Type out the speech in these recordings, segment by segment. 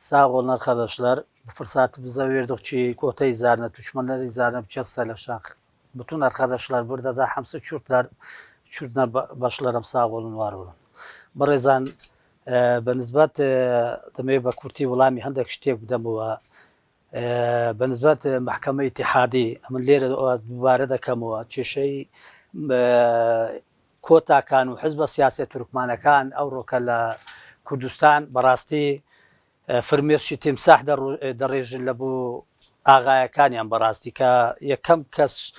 Sağ olun arkadaşlar. Bu fırsatı bize verdik ki kota izlerine, düşmanlar izlerine bir çalışak. Bütün arkadaşlar burada da hamsi Kürtler başlarım sağ olun, var olun. Barizan بنسبة تمي بكورتي ولامي عندك شتيك بدموا بنسبة محكمة اتحادي من ليرة مباردة كموا شيء كوتا كانوا حزب السياسي تركمان كان أو ركلا كردستان براستي فرميرشي تمساح در ريجن لبو آغايا كان يعني براستي كا يكم كس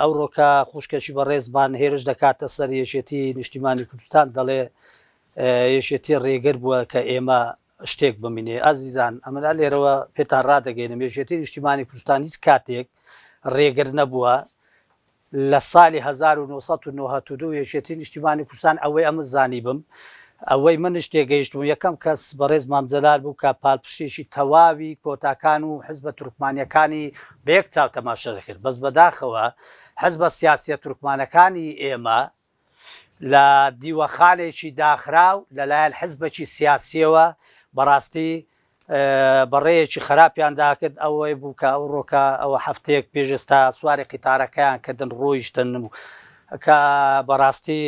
أو ركا خوشكشي بريزبان هيرج دكات السريشتي اجتماعي كردستان دلي یەشێتی ڕێگر بووە کە ئێمە شتێک بمینێ. ئازیزان ئەمەدا لێرەوە پێتان ڕدەگەینم یەشێتی نیشتیمانی کوردستان هیچ کاتێک ڕێگر نەبووە. لە ساڵی 1992 یەشێتی نیشتیمانی کوردستان ئەوەی ئەمە زانی بم، ئەوەی من شتێگەیشتم یەکەم کەس بەڕێز مامجەلال بوو کە پاڵپشتێکی تەواوی کۆتاکان و حزبە تورکمانیەکانی بە یەک چاو تەماشا دەکرد. بەس بەداخەوە حزبە سیاسیە تورکمانەکانی ئێمە لە دیوەخانێکی داخراو لەلایەن حزبێکی سیاسیەوە بەڕاستی بەڕێیەکی خراپیاندا کرد. ئەوەی بوو کە ئەو ڕۆکە ئەوە هەفتەیەک پێشستا سواری قیتارەکەیان کردن ڕۆیشتن کە بەڕاستی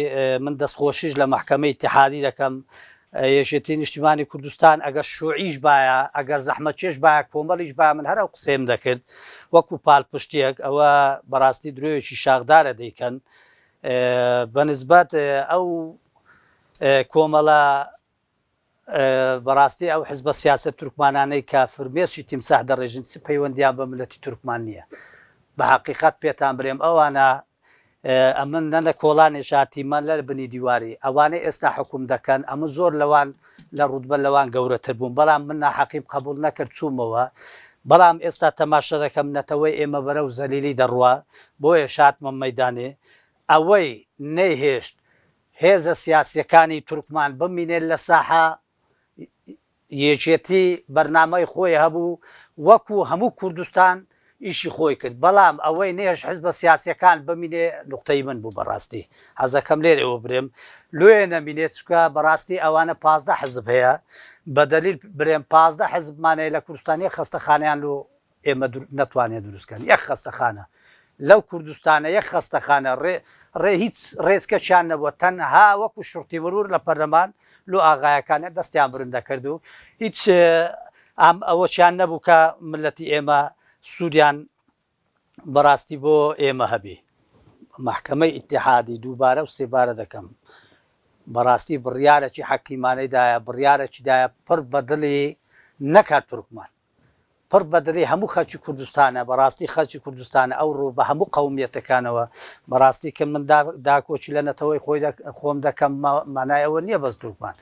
من دەستخۆشیش لە محکەمەی اتحادی دەکەم. یەشێتی نیشتیمانی کوردستان ئەگەر شوعیش باە ئەگەر زەحمەتکێش باە کۆمەڵیش با من هەرو قسەیم دەکرد وەکو پاڵپشتێک ئەوە بەڕاستی درۆیەکی شاخدارە دەیکەن. بەنسبەت ئەو کۆمەڵە بەڕاستی ئەو حزبە سیاسەت تورکمانانەی کە فرمێرشی تیمساح دەڕێژن چ پەیوەندیان بە ملەتی تورکمان نییە. بە حەقیقەت پێتان برێم ئەوانە ئەمن نەنە کۆڵانێ شاتیمان لە بنی دیواری ئەوانەی ئێستا حکوم دەکەن ئەمە زۆر لەوان لە ڕوتبە لەوان گەورەتر بوون، بەڵام من ناحەقیب قبول نەکرد چوومەوە. بەڵام ئێستا تەماشا دەکەم نەتەوەی ئێمە بەرەو زەلیلی دەڕوە بۆیە شاتمە مەیدانێ ئەوەی نەیهێشت هێزە سیاسیەکانی تورکمان بمینێت لە ساحە یەکێتی بەرنامەی خۆی هەبوو وەکو هەموو کوردستان ئیشی خۆی کرد، بەڵام ئەوەی نێش حزبە سیاسیەکان بمینێ نقطەی من بوو. بەڕاستی حەزەکەم لێرەوە برێم لێ نەمینێت چکە بەڕاستی ئەوانە 15 حزب هەیە بەدەلیل برێم 15 حزبمانەیە لە کوردستانی خەستەخانەیان لۆ ئێمە نەتوانێت دروستکەن. یەک خەستەخانە لەو کوردستانە یەک خەستەخانە ڕێ هیچ ڕێزکەشیان نەبووە، تەنها وەکو شورتی مرور لە پەرلەمان لۆ ئاغایەکانە دەستیان بردە کردو هیچ ئەوەچیان نەبوو کە ملەتی ئێمە سوودیان بەڕاستی بۆ ئێمە هەبێ. محکەمەی ئیتحادی دووبارە و سێبارە دەکەم بەڕاستی بڕیارێکی حەکیمانەیدایە بڕیارێکیدایە پڕ بەدڵی نەکات تورکمان پڕ بەدڵی هەموو خەڵکی کوردستانە. بەڕاستی خەڵکی کوردستانە ئەو ڕوو بە هەموو قەومیەتەکانەوە بەڕاستی کە من داکۆچی لە نەتەوەی خۆم دەکەم مانای ئەوە نییە بەس تورکمان.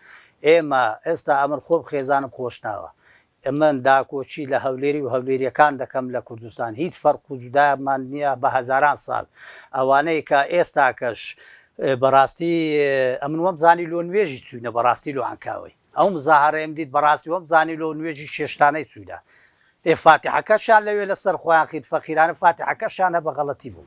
ئێمە ئێستا ئەمر خۆ خێزانم خۆشناوە ئەمن داکۆچی لە هەولێری و هەولێریەکان دەکەم لە کوردستان هیچ فەرق و جودایمان نییە بە هەزاران ساڵ. ئەوانەی کە ئێستا کەش بەڕاستی ئەمن وەم زانی لۆ نوێژی چوینە بەڕاستی لۆ ئەنکاوی ئەو مزاهرەیەم دیت بەڕاستی وەم زانی لۆ نوێژی شێشتانەی چوینە فاتحەکەشان لەوێ لەسەر خۆیان خیت فەقیرانە فاتحەکەشانە بە غەڵەتی بوو.